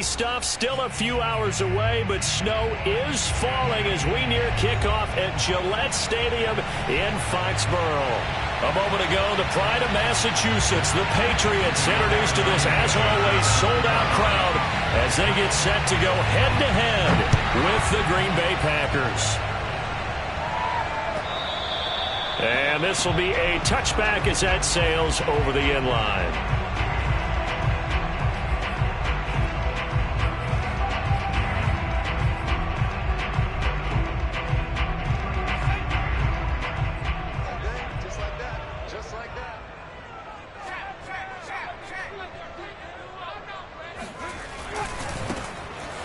Stuff still a few hours away, but snow is falling as we near kickoff at Gillette Stadium in Foxborough. A moment ago, the pride of Massachusetts, the Patriots, introduced to this, as always, sold-out crowd as they get set to go head-to-head with the Green Bay Packers. And this will be a touchback as that sails over the end line.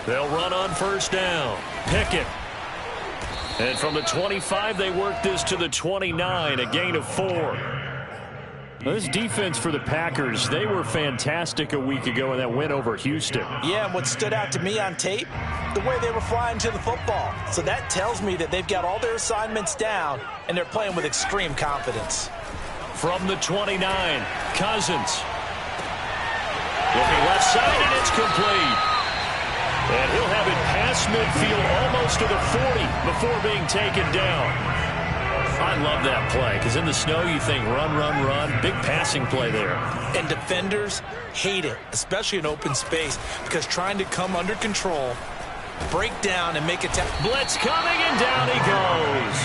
They'll run on first down. Pickett. And from the 25, they work this to the 29, a gain of 4. This defense for the Packers, they were fantastic a week ago in that win over Houston. Yeah, and what stood out to me on tape, the way they were flying to the football. So that tells me that they've got all their assignments down, and they're playing with extreme confidence. From the 29, Cousins. Looking left side, and it's complete. And he'll have it past midfield almost to the 40 before being taken down. I love that play because in the snow you think run, run, run. Big passing play there. And defenders hate it, especially in open space, because trying to come under control, break down, and make a blitz coming, and down he goes.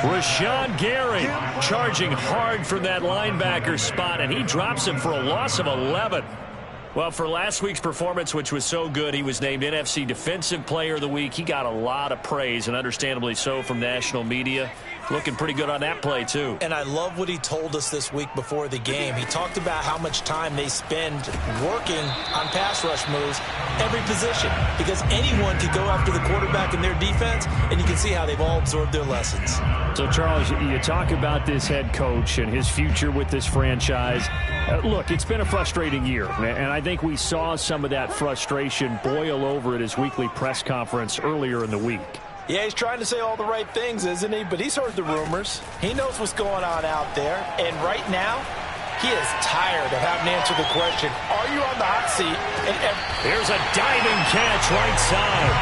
Rashawn Gary charging hard from that linebacker spot, and he drops him for a loss of 11. Well, for last week's performance, which was so good, he was named NFC Defensive Player of the Week. He got a lot of praise, and understandably so, from national media. Looking pretty good on that play, too. And I love what he told us this week before the game. He talked about how much time they spend working on pass rush moves, every position, because anyone could go after the quarterback in their defense, and you can see how they've all absorbed their lessons. So, Charles, you talk about this head coach and his future with this franchise. Look, it's been a frustrating year, and I think we saw some of that frustration boil over at his weekly press conference earlier in the week. Yeah, he's trying to say all the right things, isn't he? But he's heard the rumors. He knows what's going on out there. And right now, he is tired of having to answer the question, are you on the hot seat? And here's a diving catch right side.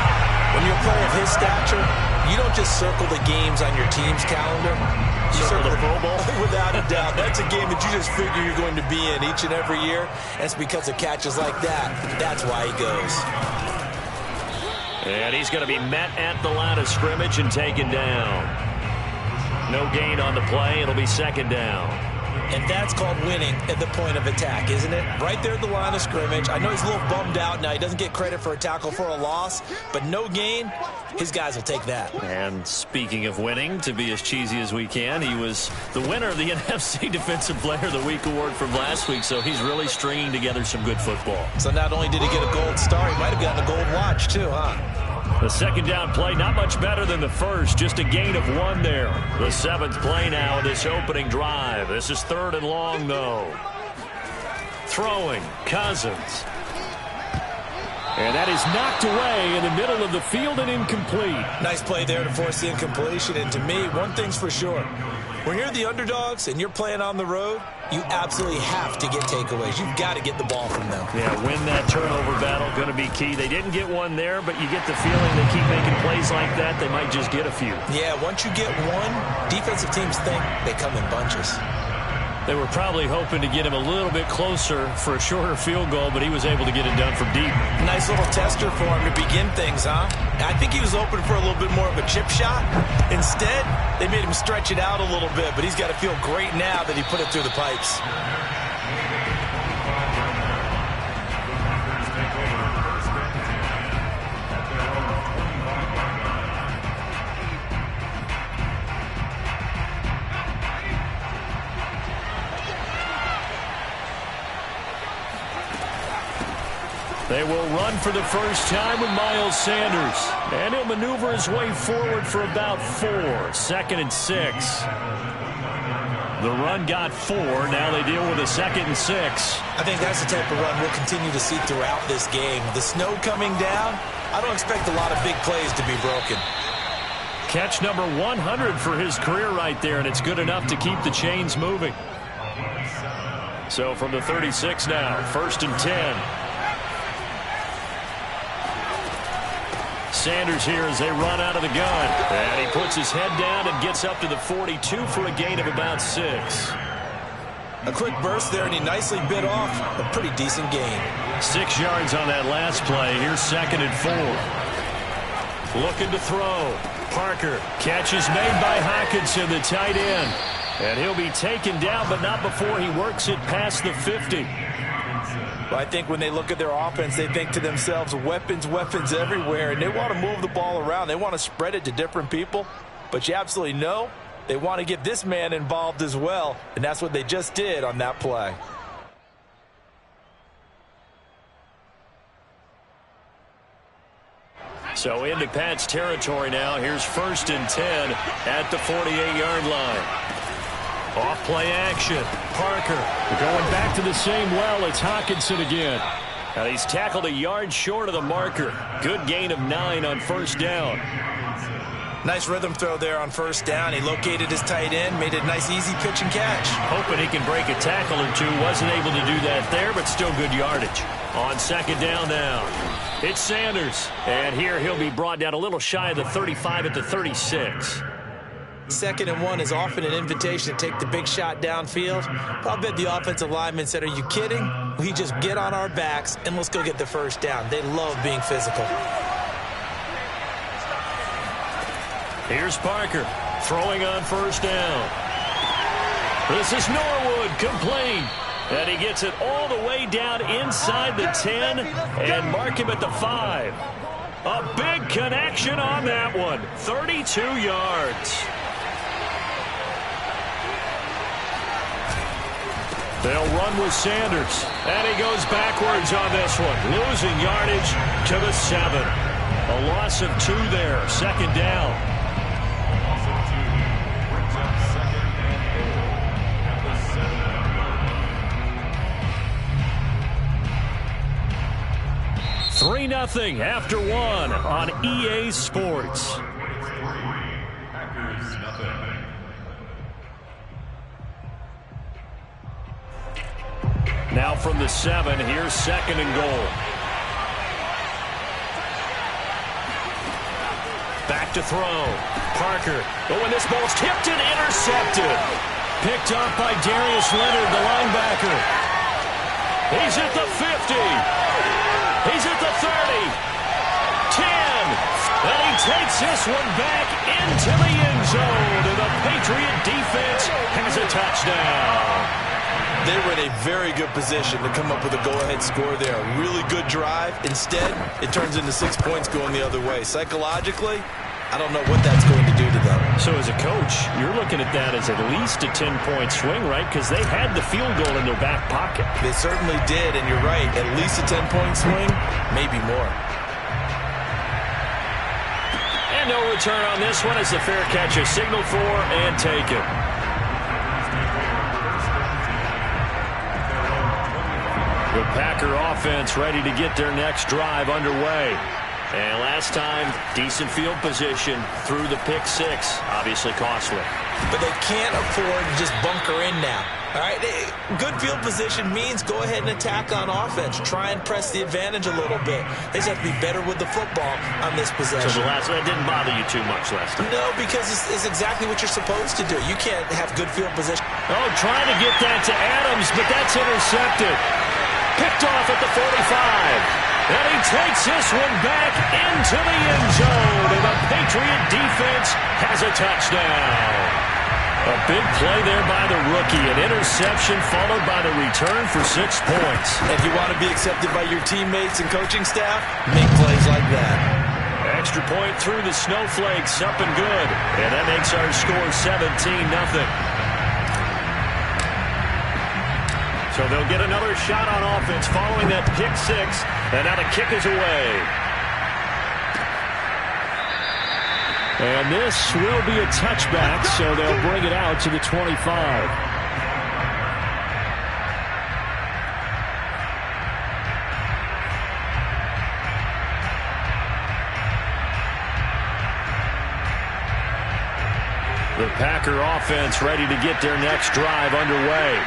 When you're a player of his stature, you don't just circle the games on your team's calendar. You circle the Pro Bowl? Without a doubt. That's a game that you just figure you're going to be in each and every year. And it's because of catches like that. That's why he goes. And he's going to be met at the line of scrimmage and taken down. No gain on the play. It'll be second down. And that's called winning at the point of attack, isn't it? Right there at the line of scrimmage. I know he's a little bummed out now. He doesn't get credit for a tackle for a loss, but no gain, his guys will take that. And speaking of winning, to be as cheesy as we can, he was the winner of the NFC Defensive Player of the Week award from last week, so he's really stringing together some good football. So not only did he get a gold star, he might have gotten a gold watch too, huh? The second down play, not much better than the first. Just a gain of 1 there. The 7th play now in this opening drive. This is 3rd and long, though. Throwing, Cousins. And that is knocked away in the middle of the field and incomplete. Nice play there to force the incompletion. And to me, one thing's for sure. When you're the underdogs and you're playing on the road, you absolutely have to get takeaways. You've got to get the ball from them. Yeah, win that turnover battle, going to be key. They didn't get one there, but you get the feeling they keep making plays like that, they might just get a few. Yeah, once you get one, defensive teams think they come in bunches. They were probably hoping to get him a little bit closer for a shorter field goal, but he was able to get it done from deep. Nice little tester for him to begin things, huh? I think he was open for a little bit more of a chip shot. Instead, they made him stretch it out a little bit, but he's got to feel great now that he put it through the pipes. They will run for the first time with Miles Sanders. And he'll maneuver his way forward for about 4. 2nd and 6. The run got 4. Now they deal with a 2nd and 6. I think that's the type of run we'll continue to see throughout this game. The snow coming down, I don't expect a lot of big plays to be broken. Catch number 100 for his career right there, and it's good enough to keep the chains moving. So from the 36 now, 1st and 10. Sanders here as they run out of the gun. And he puts his head down and gets up to the 42 for a gain of about 6. A quick burst there, and he nicely bit off a pretty decent gain. 6 yards on that last play. Here's 2nd and 4. Looking to throw. Parker. Catch is made by Hockenson, the tight end. And he'll be taken down, but not before he works it past the 50. Well, I think when they look at their offense, they think to themselves, weapons, weapons everywhere, and they want to move the ball around. They want to spread it to different people, but you absolutely know they want to get this man involved as well, and that's what they just did on that play. So into Pat's territory now. Here's 1st and 10 at the 48-yard line. Off play action. Parker going back to the same well. It's Hockenson again. And he's tackled a yard short of the marker. Good gain of 9 on 1st down. Nice rhythm throw there on 1st down. He located his tight end, made it a nice easy pitch and catch. Hoping he can break a tackle or two. Wasn't able to do that there, but still good yardage. On 2nd down now. It's Sanders. And here he'll be brought down a little shy of the 35 at the 36. 2nd and 1 is often an invitation to take the big shot downfield. I'll bet the offensive lineman said, are you kidding? We just get on our backs and let's go get the 1st down. They love being physical. Here's Parker throwing on 1st down. This is Norwood, complete. And he gets it all the way down inside the 10 and mark him at the 5. A big connection on that one. 32 yards. They'll run with Sanders. And he goes backwards on this one. Losing yardage to the 7. A loss of 2 there. 2nd down. Three 3-0 after 1 on EA Sports. Now from the 7, here's 2nd and goal. Back to throw. Parker. Oh, and this ball's tipped and intercepted. Picked up by Darius Leonard, the linebacker. He's at the 50. He's at the 30, 10, and he takes this one back into the end zone, and the Patriot defense has a touchdown. They were in a very good position to come up with a go-ahead score there. A really good drive. Instead, it turns into 6 points going the other way. Psychologically, I don't know what that's going to do to them. So as a coach, you're looking at that as at least a 10-point swing, right? Because they had the field goal in their back pocket. They certainly did, and you're right. At least a 10-point swing, maybe more. And no return on this one as the fair catch is signaled for and taken. The Packer offense ready to get their next drive underway. And last time, decent field position through the pick 6. Obviously costly. But they can't afford to just bunker in now. All right, good field position means go ahead and attack on offense. Try and press the advantage a little bit. They just have to be better with the football on this possession. So that didn't bother you too much last time? No, because it's exactly what you're supposed to do. You can't have good field position. Oh, trying to get that to Adams, but that's intercepted. Picked off at the 45. And he takes this one back into the end zone, and the Patriot defense has a touchdown. A big play there by the rookie, an interception followed by the return for 6 points. If you want to be accepted by your teammates and coaching staff, make plays like that. Extra point through the snowflakes, up and good. And that makes our score 17-0. So they'll get another shot on offense following that pick 6, and now the kick is away. And this will be a touchback, so they'll bring it out to the 25. The Packer offense ready to get their next drive underway.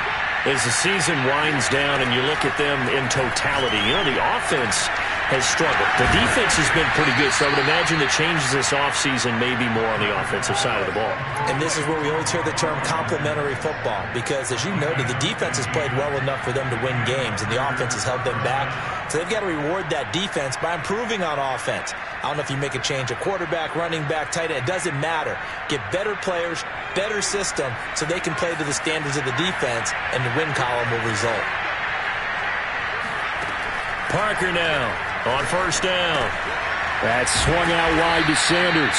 As the season winds down and you look at them in totality, you know, the offense has struggled. The defense has been pretty good, so I would imagine the changes this offseason may be more on the offensive side of the ball. And this is where we always hear the term complementary football, because as you noted, the defense has played well enough for them to win games, and the offense has held them back. So they've got to reward that defense by improving on offense. I don't know if you make a change, a quarterback, running back, tight end, it doesn't matter. Get better players, better system, so they can play to the standards of the defense, and the win column will result. Parker now on first down. That swung out wide to Sanders.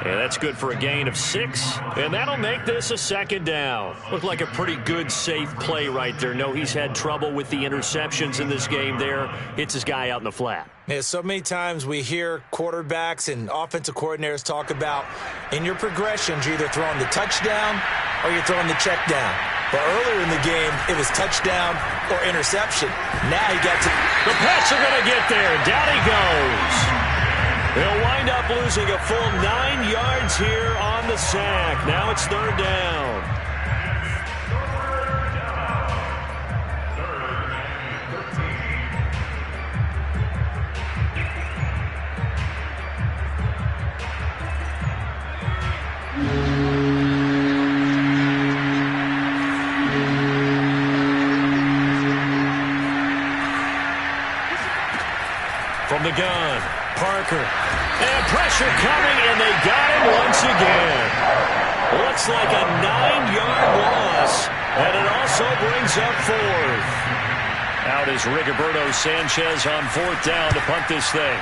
Yeah, that's good for a gain of 6, and that'll make this a second down. Looked like a pretty good, safe play right there. No, he's had trouble with the interceptions in this game there. Hits his guy out in the flat. Yeah, so many times we hear quarterbacks and offensive coordinators talk about in your progressions, you're either throwing the touchdown or you're throwing the check down. But earlier in the game, it was touchdown or interception. Now he got to... The Pats are going to get there. Down he goes. They'll wind up losing a full 9 yards here on the sack. Now it's third down. From the gun, Parker. And pressure coming, and they got him once again. Looks like a 9-yard loss, and it also brings up 4th. Out is Rigoberto Sanchez on 4th down to punt this thing.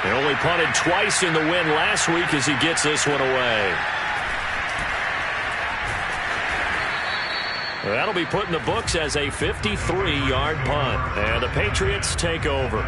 He only punted twice in the win last week as he gets this one away. That'll be put in the books as a 53-yard punt, and the Patriots take over.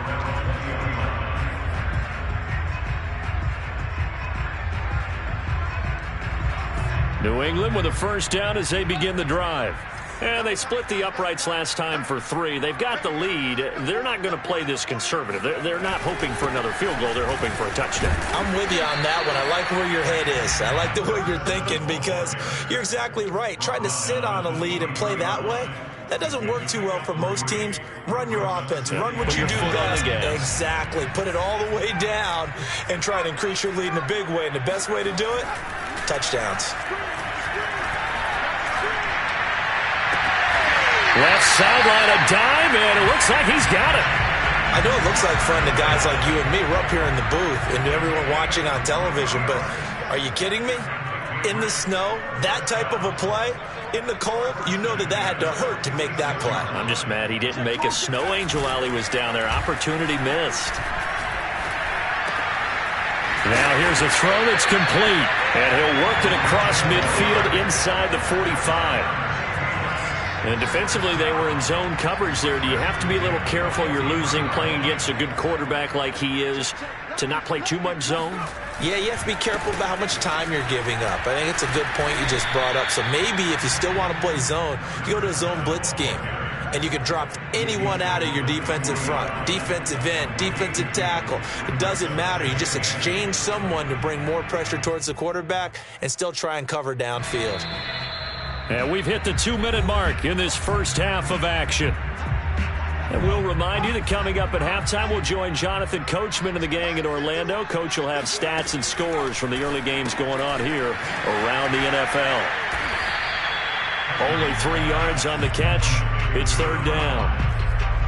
New England with a first down as they begin the drive. And they split the uprights last time for 3. They've got the lead. They're not going to play this conservative. They're not hoping for another field goal. They're hoping for a touchdown. I'm with you on that one. I like where your head is. I like the way you're thinking, because you're exactly right. Trying to sit on a lead and play that way, that doesn't work too well for most teams. Run your offense. Yeah, run what you do best. Exactly. Put it all the way down and try to increase your lead in a big way. And the best way to do it, touchdowns. Left sideline, a dive, and it looks like he's got it. I know it looks like fun to guys like you and me. We're up here in the booth and everyone watching on television, but are you kidding me? In the snow, that type of a play, in the cold, you know that had to hurt to make that play. I'm just mad he didn't make a snow angel while he was down there. Opportunity missed. Now here's a throw that's complete, and he'll work it across midfield inside the 45. And defensively, they were in zone coverage there. Do you have to be a little careful? You're losing playing against a good quarterback like he is to not play too much zone? Yeah, you have to be careful about how much time you're giving up. I think it's a good point you just brought up. So maybe if you still want to play zone, you go to a zone blitz scheme. And you can drop anyone out of your defensive front, defensive end, defensive tackle. It doesn't matter. You just exchange someone to bring more pressure towards the quarterback and still try and cover downfield. And we've hit the 2-minute mark in this first half of action. And we'll remind you that coming up at halftime, we'll join Jonathan Coachman and the gang in Orlando. Coach will have stats and scores from the early games going on here around the NFL. Only 3 yards on the catch. It's third down.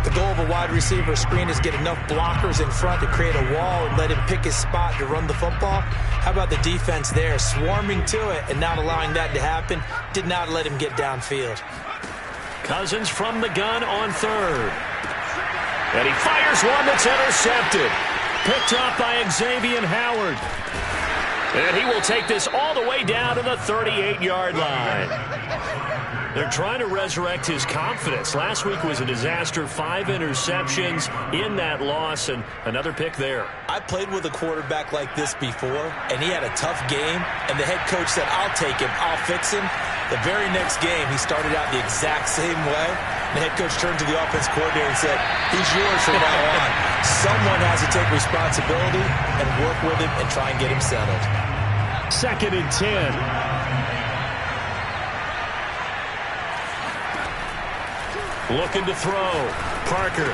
The goal of a wide receiver screen is get enough blockers in front to create a wall and let him pick his spot to run the football. How about the defense there, swarming to it and not allowing that to happen? Did not let him get downfield. Cousins from the gun on third. And he fires one that's intercepted. Picked up by Xavier Howard. And he will take this all the way down to the 38-yard line. They're trying to resurrect his confidence. Last week was a disaster. 5 interceptions in that loss, and another pick there. I played with a quarterback like this before, and he had a tough game, and the head coach said, I'll take him, I'll fix him. The very next game, he started out the exact same way. The head coach turned to the offense coordinator and said, he's yours from now on. Someone has to take responsibility and work with him and try and get him settled. 2nd and 10. Looking to throw. Parker.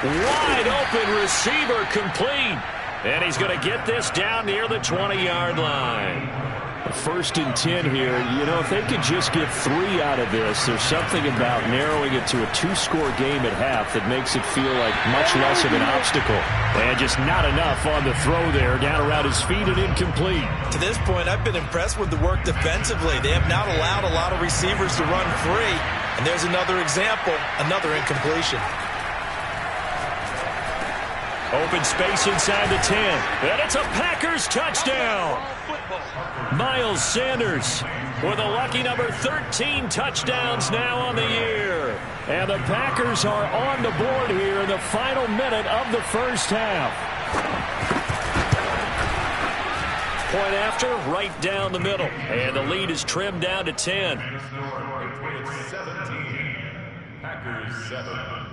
Wide open receiver complete. And he's going to get this down near the 20-yard line. 1st and 10 here. You know, if they could just get 3 out of this, there's something about narrowing it to a 2-score game at half that makes it feel like much less of an obstacle. And just not enough on the throw there. Down around his feet and incomplete. To this point, I've been impressed with the work defensively. They have not allowed a lot of receivers to run free. And there's another example, another incompletion. Open space inside the 10. And it's a Packers touchdown. Miles Sanders with a lucky number 13 touchdowns now on the year. And the Packers are on the board here in the final minute of the first half. Point after, right down the middle. And the lead is trimmed down to 10. Packers 7.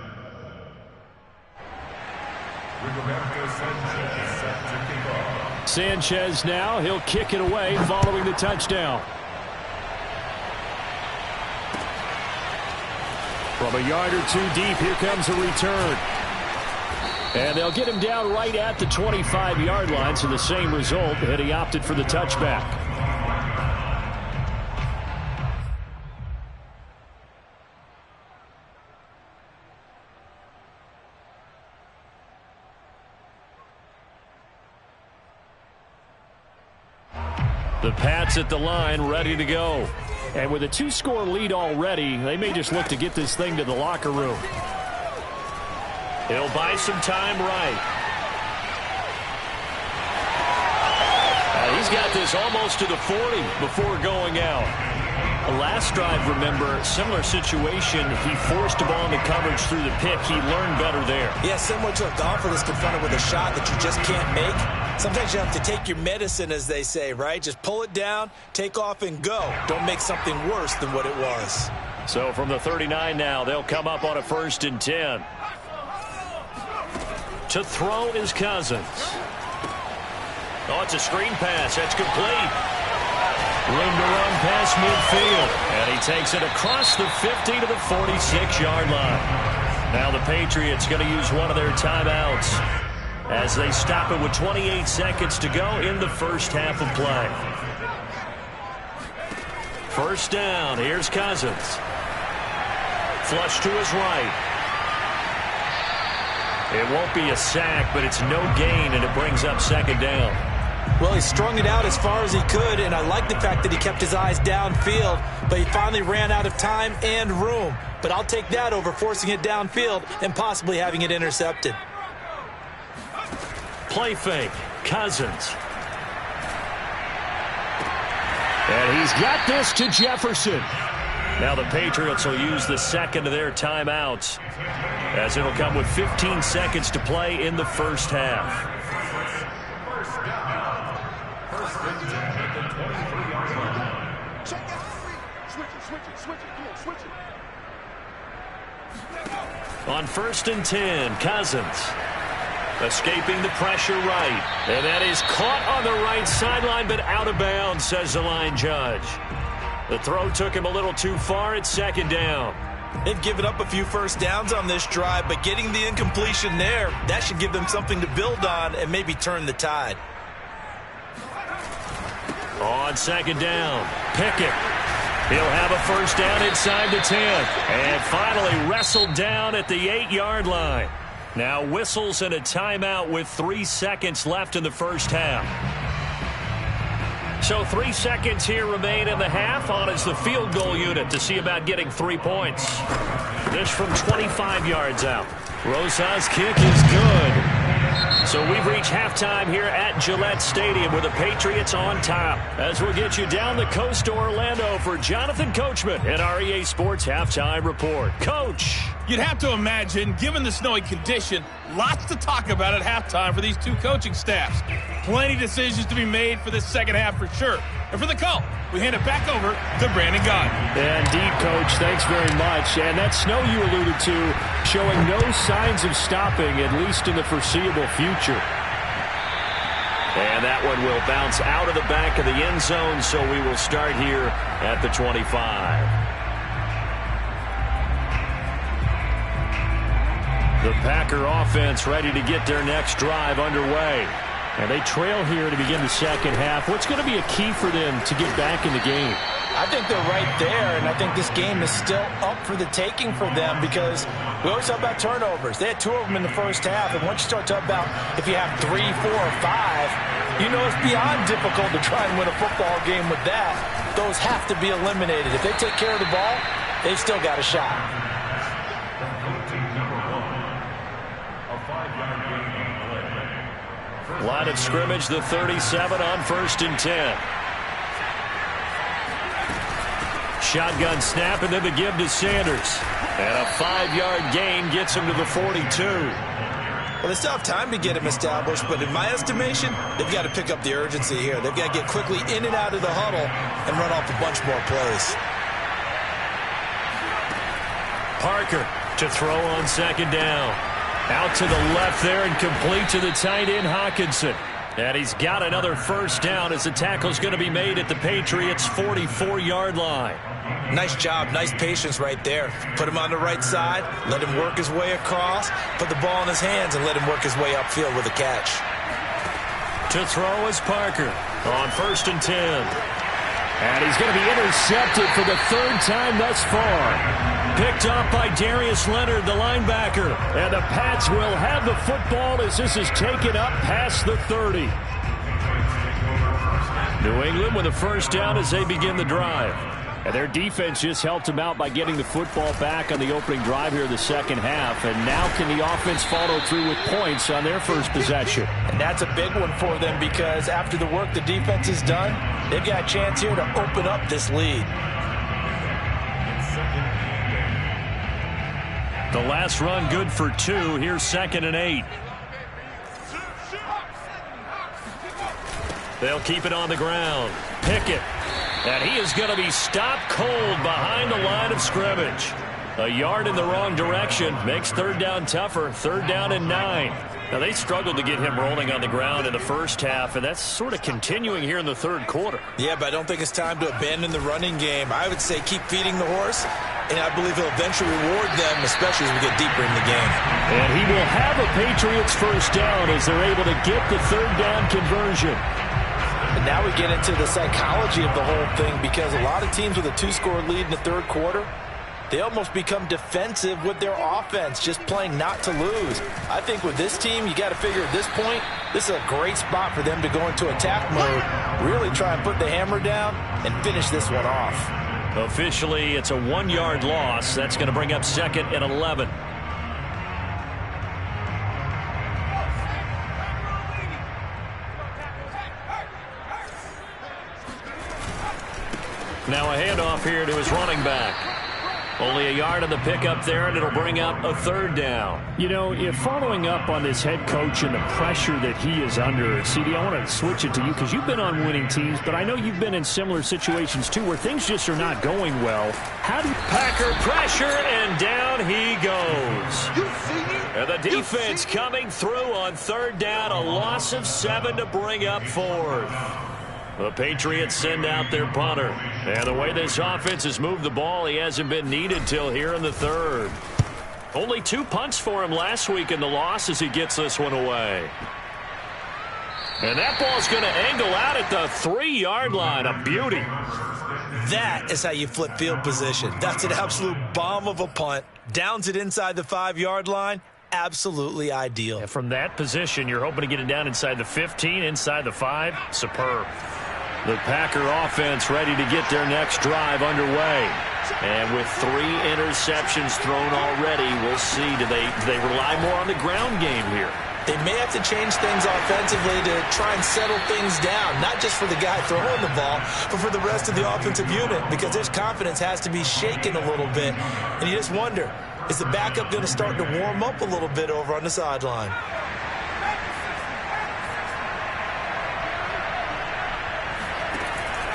Sanchez now, he'll kick it away following the touchdown. From a yard or two deep, here comes a return. And they'll get him down right at the 25-yard line, so the same result, and he opted for the touchback. The Pats at the line, ready to go. And with a 2-score lead already, they may just look to get this thing to the locker room. He'll buy some time right. He's got this almost to the 40 before going out. Last drive, remember, similar situation. He forced a ball into coverage through the pick. He learned better there. Yeah, similar to a golfer that's confronted with a shot that you just can't make. Sometimes you have to take your medicine, as they say, right? Just pull it down, take off, and go. Don't make something worse than what it was. So from the 39 now, they'll come up on a 1st and 10. To throw is Cousins. Oh, it's a screen pass. That's complete. Room to run past midfield. And he takes it across the 50 to the 46-yard line. Now the Patriots going to use one of their timeouts as they stop it with 28 seconds to go in the first half of play. First down. Here's Cousins. Flush to his right. It won't be a sack, but it's no gain, and it brings up 2nd down. Well, he strung it out as far as he could, and I like the fact that he kept his eyes downfield, but he finally ran out of time and room. But I'll take that over forcing it downfield and possibly having it intercepted. Play fake. Cousins. And he's got this to Jefferson. Now the Patriots will use the second of their timeouts, as it'll come with 15 seconds to play in the first half. On 1st and 10, Cousins. Escaping the pressure right. And that is caught on the right sideline, but out of bounds, says the line judge. The throw took him a little too far. It's 2nd down. They've given up a few first downs on this drive, but getting the incompletion there, that should give them something to build on and maybe turn the tide. On 2nd down, Pickett. He'll have a first down inside the 10. And finally wrestled down at the 8-yard line. Now whistles and a timeout with 3 seconds left in the first half. So 3 seconds here remain in the half. On is the field goal unit to see about getting 3 points. This from 25 yards out. Rosas' kick is good. So we've reached halftime here at Gillette Stadium with the Patriots on top. As we'll get you down the coast to Orlando for Jonathan Coachman in our EA Sports Halftime Report. Coach. You'd have to imagine, given the snowy condition, lots to talk about at halftime for these two coaching staffs. Plenty of decisions to be made for this second half for sure. And for the call, we hand it back over to Brandon Gaudin. Indeed, Coach. Thanks very much. And that snow you alluded to showing no signs of stopping, at least in the foreseeable future. And that one will bounce out of the back of the end zone, so we will start here at the 25. The Packer offense ready to get their next drive underway. And they trail here to begin the second half. What's going to be a key for them to get back in the game? I think they're right there, and I think this game is still up for the taking for them because we always talk about turnovers. They had 2 of them in the first half, and once you start talking about if you have 3, 4, or 5, you know it's beyond difficult to try and win a football game with that. Those have to be eliminated. If they take care of the ball, they've still got a shot. Line of scrimmage, the 37 on 1st and 10. Shotgun snap, and then the give to Sanders. And a 5-yard gain gets him to the 42. Well, they still have time to get him established, but in my estimation, they've got to pick up the urgency here. They've got to get quickly in and out of the huddle and run off a bunch more plays. Parker to throw on 2nd down. Out to the left there and complete to the tight end, Hockenson. And he's got another 1st down as the tackle's going to be made at the Patriots' 44-yard line. Nice job, nice patience right there. Put him on the right side, let him work his way across, put the ball in his hands, and let him work his way upfield with a catch. To throw is Parker on 1st and 10. And he's going to be intercepted for the 3rd time thus far. Picked off by Darius Leonard, the linebacker. And the Pats will have the football as this is taken up past the 30. New England with a 1st down as they begin the drive. And their defense just helped them out by getting the football back on the opening drive here in the second half. And now can the offense follow through with points on their first possession? And that's a big one for them because after the work the defense has done, they've got a chance here to open up this lead. The last run good for 2. Here's 2nd and 8. They'll keep it on the ground. Pickett. And he is going to be stopped cold behind the line of scrimmage. A yard in the wrong direction makes 3rd down tougher. 3rd down and 9. Now, they struggled to get him rolling on the ground in the first half, and that's sort of continuing here in the 3rd quarter. Yeah, but I don't think it's time to abandon the running game. I would say keep feeding the horse, and I believe he'll eventually reward them, especially as we get deeper in the game. And he will have a Patriots 1st down as they're able to get the 3rd down conversion. And now we get into the psychology of the whole thing because a lot of teams with a 2-score lead in the 3rd quarter, they almost become defensive with their offense, just playing not to lose. I think with this team, you got to figure at this point, this is a great spot for them to go into attack mode, really try and put the hammer down and finish this one off. Officially, it's a 1-yard loss. That's going to bring up 2nd and 11. Now a handoff here to his running back. Only a yard on the pickup there, and it'll bring up a 3rd down. You know, if following up on this head coach and the pressure that he is under, CD, I want to switch it to you because you've been on winning teams, but I know you've been in similar situations too where things just are not going well. How do you... Packer pressure, and down he goes. And the defense coming through on 3rd down, a loss of 7 to bring up 4th. The Patriots send out their punter. And the way this offense has moved the ball, he hasn't been needed till here in the 3rd. Only 2 punts for him last week in the loss as he gets this one away. And that ball's going to angle out at the 3-yard line. A beauty. That is how you flip field position. That's an absolute bomb of a punt. Downs it inside the 5-yard line. Absolutely ideal. And from that position, you're hoping to get it down inside the 15, inside the 5. Superb. The Packer offense ready to get their next drive underway. And with 3 interceptions thrown already, we'll see. Do they rely more on the ground game here? They may have to change things offensively to try and settle things down, not just for the guy throwing the ball, but for the rest of the offensive unit, because their confidence has to be shaken a little bit. And you just wonder, is the backup going to start to warm up a little bit over on the sideline?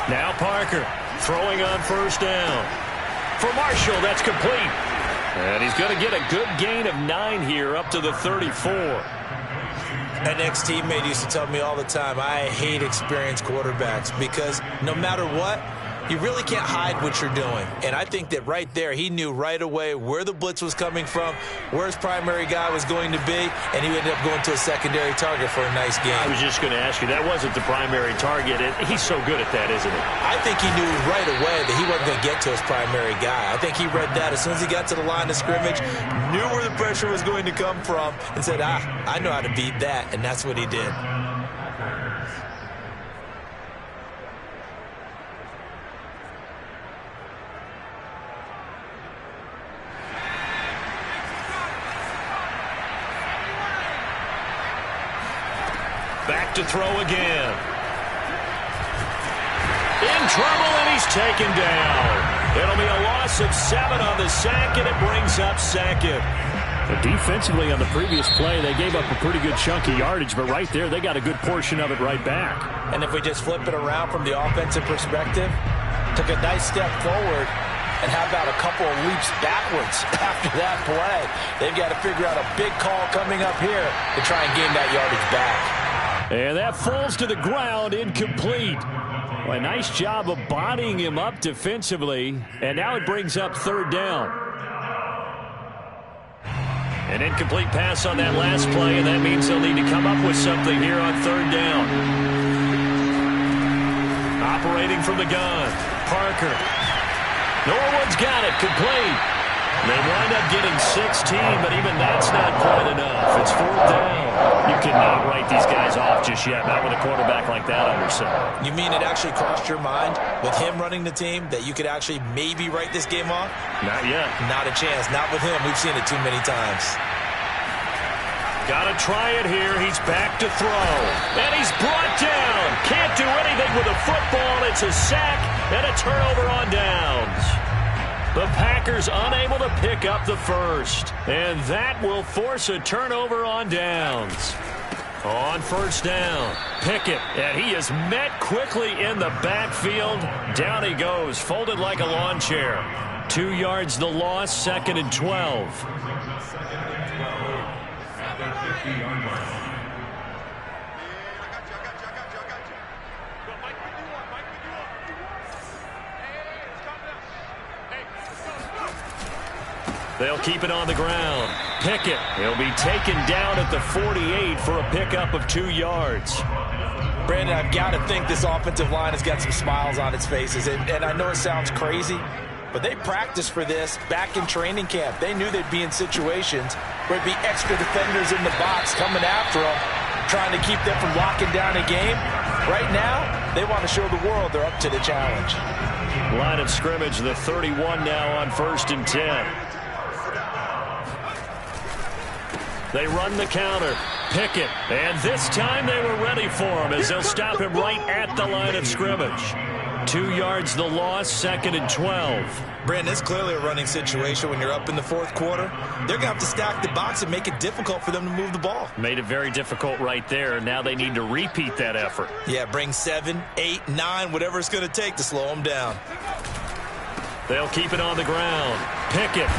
Now Parker throwing on 1st down. For Marshall, that's complete. And he's going to get a good gain of 9 here up to the 34. An ex-teammate used to tell me all the time, I hate experienced quarterbacks because no matter what, You really can't hide what you're doing. And I think that right there, he knew right away where the blitz was coming from, where his primary guy was going to be, and he ended up going to a secondary target for a nice game. I was just going to ask you, that wasn't the primary target. He's so good at that, isn't he? I think he knew right away that he wasn't going to get to his primary guy. I think he read that as soon as he got to the line of scrimmage, knew where the pressure was going to come from, and said, I know how to beat that, and that's what he did. Back to throw again. In trouble, and he's taken down. It'll be a loss of 7 on the sack, and it brings up second. Defensively on the previous play, they gave up a pretty good chunk of yardage, but right there, they got a good portion of it right back. And if we just flip it around from the offensive perspective, took a nice step forward, and how about a couple of leaps backwards after that play? They've got to figure out a big call coming up here to try and gain that yardage back. And that falls to the ground, incomplete. Well, a nice job of bodying him up defensively, and now it brings up third down. An incomplete pass on that last play, and that means they'll need to come up with something here on third down. Operating from the gun, Parker. Norwood's got it, complete. They wind up getting 16, but even that's not quite enough. It's fourth down. You cannot write these guys off just yet, not with a quarterback like that under center. You mean it actually crossed your mind with him running the team that you could actually maybe write this game off? Not yet. Not a chance. Not with him. We've seen it too many times. Got to try it here. He's back to throw. And he's brought down. Can't do anything with a football. It's a sack and a turnover on downs. The Packers unable to pick up the first. And that will force a turnover on downs. On first down, Pickett, and he is met quickly in the backfield. Down he goes, folded like a lawn chair. 2 yards the loss, 2nd and 12. They'll keep it on the ground. Pickett, he'll be taken down at the 48 for a pickup of 2 yards. Brandon, I've got to think this offensive line has got some smiles on its faces. And I know it sounds crazy, but they practiced for this back in training camp. They knew they'd be in situations where it'd be extra defenders in the box coming after them, trying to keep them from locking down a game. Right now, they want to show the world they're up to the challenge. Line of scrimmage, the 31 now on 1st and 10. They run the counter. Pickett. And this time they were ready for him as they'll stop him right at the line of scrimmage. 2 yards the loss, 2nd and 12. Brandon, it's clearly a running situation when you're up in the fourth quarter. They're going to have to stack the box and make it difficult for them to move the ball. Made it very difficult right there. Now they need to repeat that effort. Yeah, bring 7, 8, 9, whatever it's going to take to slow them down. They'll keep it on the ground. Pickett.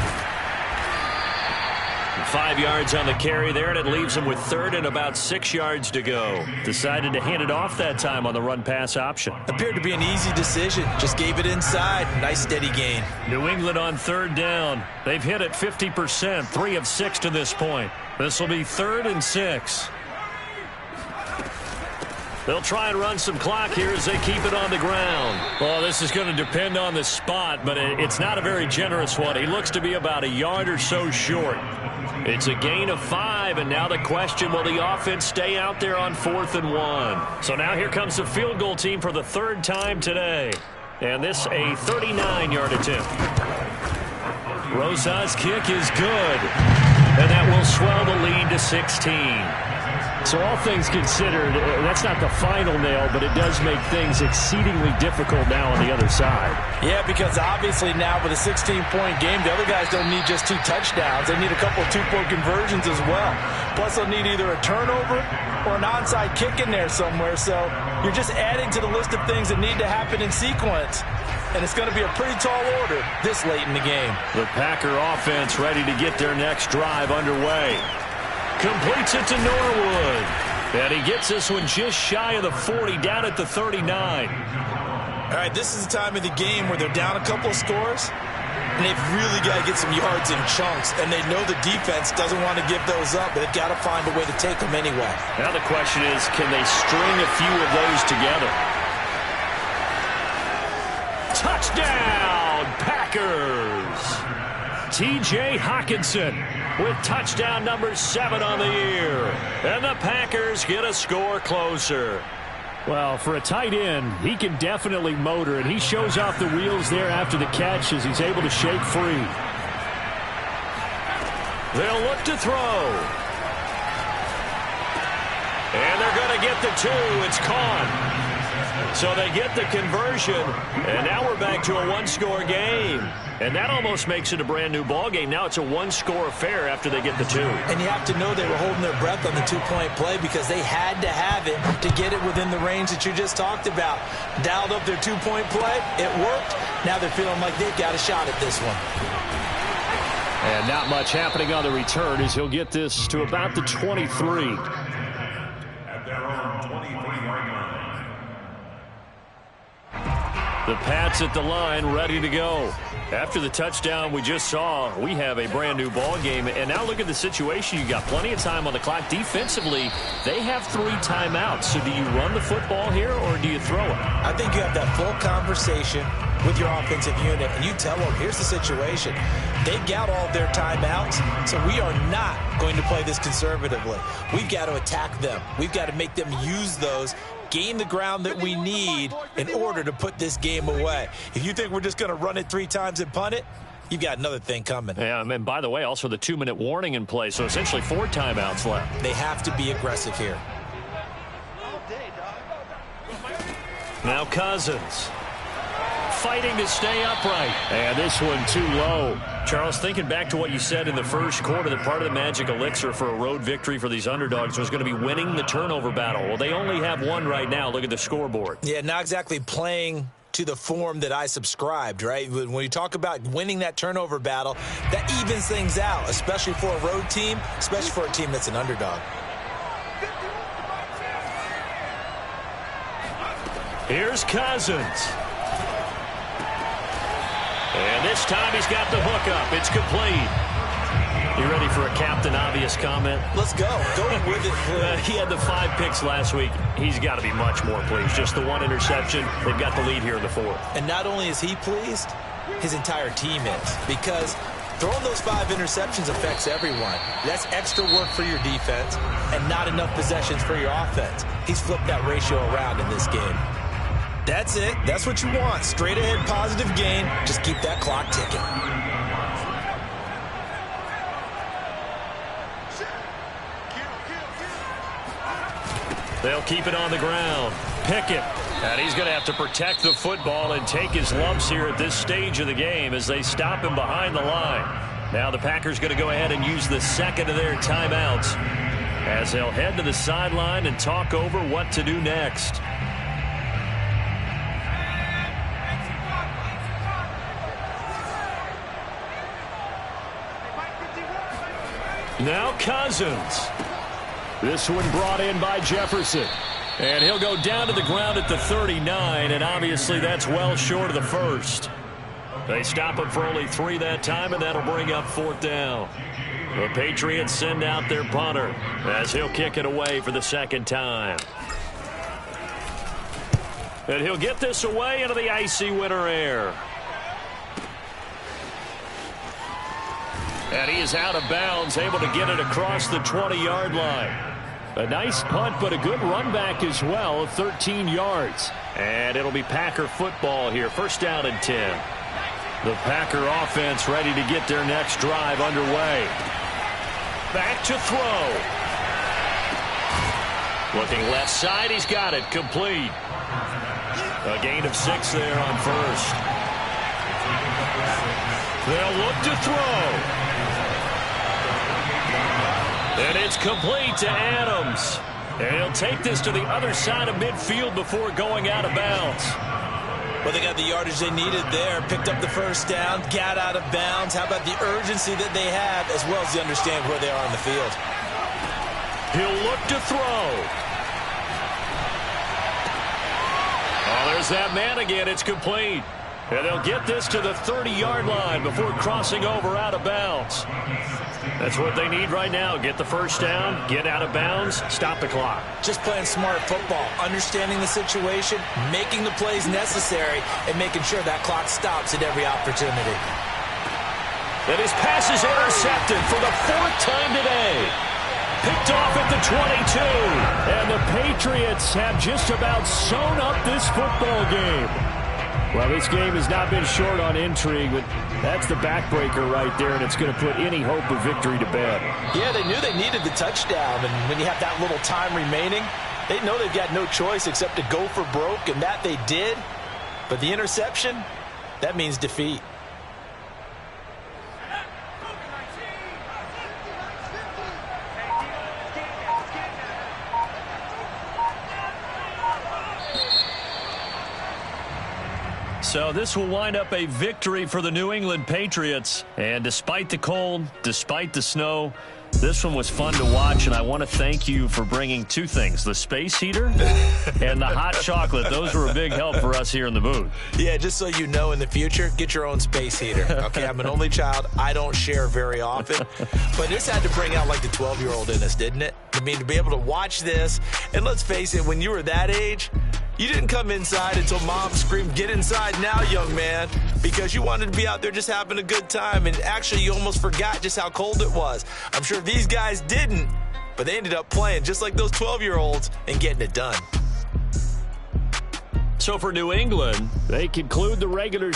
5 yards on the carry there, and it leaves him with 3rd and about 6 yards to go. Decided to hand it off that time on the run-pass option. Appeared to be an easy decision. Just gave it inside. Nice steady gain. New England on 3rd down. They've hit it 50%, 3 of 6 to this point. This will be 3rd and 6. They'll try and run some clock here as they keep it on the ground. Well, this is going to depend on the spot, but it's not a very generous one. He looks to be about a yard or so short. It's a gain of 5, and now the question, will the offense stay out there on 4th and 1? So now here comes the field goal team for the 3rd time today. And this a 39-yard attempt. Rosa's kick is good. And that will swell the lead to 16. So all things considered, that's not the final nail, but it does make things exceedingly difficult now on the other side. Yeah, because obviously now with a 16-point game, the other guys don't need just 2 touchdowns. They need a couple of 2-point conversions as well. Plus, they'll need either a turnover or an onside kick in there somewhere. So you're just adding to the list of things that need to happen in sequence. And it's going to be a pretty tall order this late in the game. The Packer offense ready to get their next drive underway. Completes it to Norwood. And he gets this one just shy of the 40, down at the 39. All right, this is the time of the game where they're down a couple of scores, and they've really got to get some yards in chunks, and they know the defense doesn't want to give those up, but they've got to find a way to take them anyway. Now the question is, can they string a few of those together? Touchdown, Packers! T.J. Hockenson with touchdown number 7 on the year. And the Packers get a score closer. Well, for a tight end, he can definitely motor, and he shows off the wheels there after the catch as he's able to shake free. They'll look to throw. And they're going to get the 2. It's caught. So they get the conversion, and now we're back to a one-score game. And that almost makes it a brand-new ball game. Now it's a one-score affair after they get the 2. And you have to know they were holding their breath on the two-point play because they had to have it to get it within the range that you just talked about. Dialed up their two-point play. It worked. Now they're feeling like they've got a shot at this one. And not much happening on the return as he'll get this to about the 23. At their own 23-yard line. The Pats at the line, ready to go. After the touchdown we just saw, we have a brand new ball game. And now look at the situation. You got plenty of time on the clock. Defensively, they have 3 timeouts. So do you run the football here or do you throw it? I think you have that full conversation with your offensive unit, and you tell them, here's the situation. They've got all their timeouts, so we are not going to play this conservatively. We've got to attack them. We've got to make them use those, gain the ground that we need in order to put this game away. If you think we're just going to run it 3 times and punt it, you've got another thing coming. Yeah, and by the way, also the 2-minute warning in play, so essentially 4 timeouts left. They have to be aggressive here. Now Cousins fighting to stay upright. And this one too low. Charles, thinking back to what you said in the first quarter, that part of the magic elixir for a road victory for these underdogs was going to be winning the turnover battle. Well, they only have 1 right now. Look at the scoreboard. Yeah, not exactly playing to the form that I subscribed, right? When you talk about winning that turnover battle, that evens things out, especially for a road team, especially for a team that's an underdog. Here's Cousins. And this time he's got the hook up. It's complete. You ready for a Captain Obvious comment? Let's go. Go with it. He had the 5 picks last week. He's got to be much more pleased. Just the 1 interception. They've got the lead here in the 4th. And not only is he pleased, his entire team is. Because throwing those 5 interceptions affects everyone. That's extra work for your defense and not enough possessions for your offense. He's flipped that ratio around in this game. That's it. That's what you want. Straight ahead positive gain. Just keep that clock ticking. They'll keep it on the ground. Pickett. And he's going to have to protect the football and take his lumps here at this stage of the game as they stop him behind the line. Now the Packers going to go ahead and use the second of their timeouts as they'll head to the sideline and talk over what to do next. Now Cousins. This one brought in by Jefferson. And he'll go down to the ground at the 39, and obviously that's well short of the first. They stop him for only 3 that time, and that'll bring up 4th down. The Patriots send out their punter as he'll kick it away for the 2nd time. And he'll get this away into the icy winter air. And he is out of bounds, able to get it across the 20-yard line. A nice punt, but a good run back as well of 13 yards. And it'll be Packer football here. 1st down and 10. The Packer offense ready to get their next drive underway. Back to throw. Looking left side, he's got it. Complete. A gain of 6 there on 1st. They'll look to throw. And it's complete to Adams. And he'll take this to the other side of midfield before going out of bounds. Well, they got the yardage they needed there. Picked up the 1st down, got out of bounds. How about the urgency that they have, as well as they understand where they are on the field? He'll look to throw. Oh, there's There's that man again. It's complete. And they'll get this to the 30-yard line before crossing over out of bounds. That's what they need right now. Get the first down, get out of bounds, stop the clock. Just playing smart football, understanding the situation, making the plays necessary, and making sure that clock stops at every opportunity. And his pass is intercepted for the 4th time today. Picked off at the 22. And the Patriots have just about sewn up this football game. Well, this game has not been short on intrigue, but that's the backbreaker right there, and it's going to put any hope of victory to bed. Yeah, they knew they needed the touchdown, and when you have that little time remaining, they know they've got no choice except to go for broke, and that they did. But the interception, that means defeat. So this will wind up a victory for the New England Patriots. And despite the cold, despite the snow, this one was fun to watch. And I want to thank you for bringing 2 things, the space heater and the hot chocolate. Those were a big help for us here in the booth. Yeah, just so you know, in the future, get your own space heater. Okay, I'm an only child. I don't share very often. But this had to bring out like the 12-year-old in us, didn't it? I mean, to be able to watch this. And let's face it, when you were that age, you didn't come inside until mom screamed, "Get inside now, young man," because you wanted to be out there just having a good time. And actually, you almost forgot just how cold it was. I'm sure these guys didn't, but they ended up playing just like those 12-year-olds and getting it done. So for New England, they conclude the regular